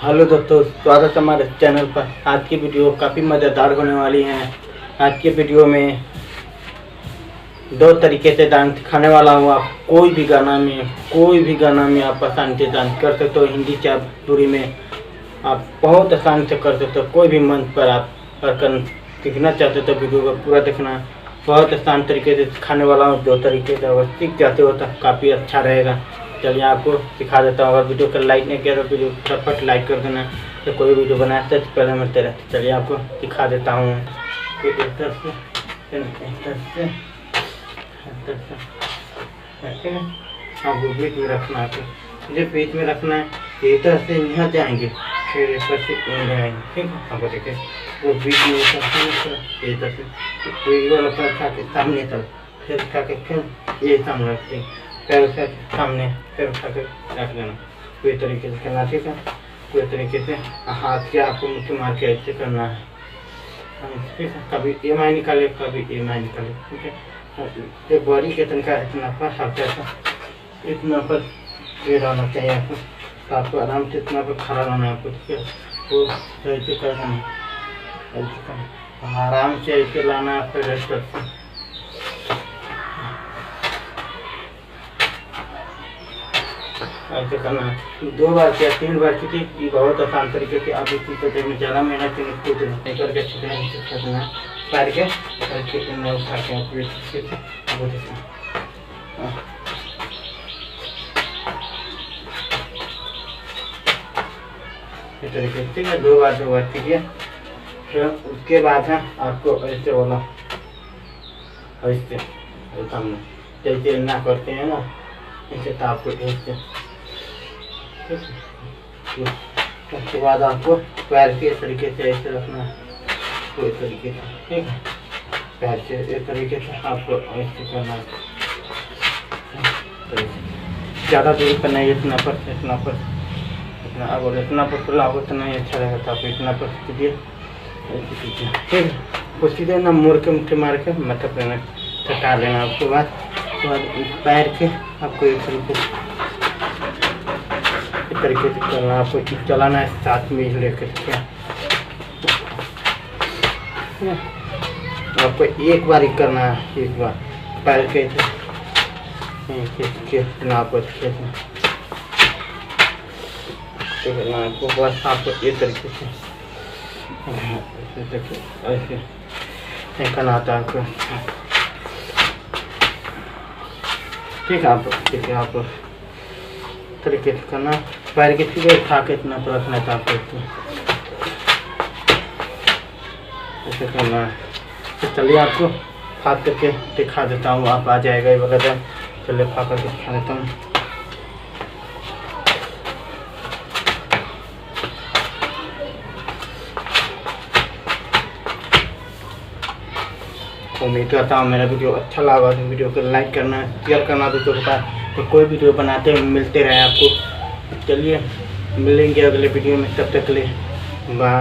Hello दोस्तों, स्वागत है हमारे चैनल पर। आज की वीडियो काफ़ी मज़ेदार होने वाली है। आज की वीडियो में दो तरीके से डांस सिखाने वाला हूँ। आप कोई भी गाना में आप आसानी से डांस कर सकते हो। हिंदी चाहे भोजपुरी में आप बहुत आसानी से कर सकते हो। कोई भी मंच पर आप अगर सीखना चाहते हो तो वीडियो को पूरा देखना। बहुत आसान तरीके से सिखाने वाला हूँ। दो तरीके से अगर सीख जाते हो तो काफ़ी अच्छा रहेगा। चलिए आपको सिखा देता हूँ। अगर वीडियो को लाइक नहीं किया तो वीडियो फटाफट लाइक कर देना। तो कोई वीडियो बनाए तो पहले मिलते रहते। चलिए आपको सिखा देता हूँ। आपको बीच में रखना है, मुझे बीच में रखना है। ये तरह से यहाँ जाएंगे, फिर इस तरह से आएंगे। ठीक है, आपको देखिए वो बीच में ये तरह से ये वाला पैर उठा के सामने तक, फिर उठा के फिर ये सामने रखते हैं। पैर उठा के सामने फिर उठा के रख देना। पूरी तरीके से करना। ठीक है, पूरी तरीके से हाथ के आपको मुट्ठी मार के ऐसे करना है। ठीक है, कभी ये माय निकाले, कभी ये माय निकाले। ठीक है, एक बॉडी के तनका इतना पर इतना पर ये रहना चाहिए आपको। तो आपको आराम से इतना पर खड़ा रहना है आपको। ठीक है, वो ऐसे करना है, ऐसे करना, आराम से ऐसे लाना है। फिर ऐसे करना है। 2 बार या 3 बार की बहुत आसान तरीके से आप इसी तरीके में ज़्यादा मेहनत नहीं करके अच्छे से करना है। पैर के उठा के इस तरीके से। ठीक है, 2 बार कीजिए। फिर उसके बाद है आपको ऐसे वाला ऐसे सामने जैसे ना करते हैं ना, ऐसे तो आपको ऐसे। उसके बाद आपको पैर के तरीके से ऐसे रखना है, तो इस तरीके से। ठीक है, पैर से इस तरीके से आपको ऐसे करना है। ज़्यादा दूरी पर नहीं, इतना पर इतना अगर इतना पर खुला हो तो नहीं अच्छा रहेगा। तो आप इतना पर कीजिए, ऐसे कीजिए। ठीक है, कुछ सीधे ना मुड़ के मुट्ठी मार के मतलब सटा लेना। उसके बाद पैर के आपको एक तरीके से करना। आपको चलाना है साथ में लेकर के। आपको एक बार ही करना है, एक बार पैर के आपको आपको बस आपको ये तरीके से ऐसे करना आता है आपको। ठीक है, आप तरीके से करना। पैर के सीधे उठा के इतना तो रखना था आपको, ऐसे करना है। तो चलिए आपको फाड़ करके दिखा देता हूँ। आप आ जाएगा ये वाला टाइम। चलिए फाड़ करके दिखा देता हूँ। उम्मीद करता हूँ मेरा वीडियो अच्छा लगा तो वीडियो को लाइक करना, शेयर करना दोस्तों के पास। तो कोई वीडियो बनाते हुए मिलते रहे आपको। चलिए मिलेंगे अगले वीडियो में, तब तक के लिए बाय।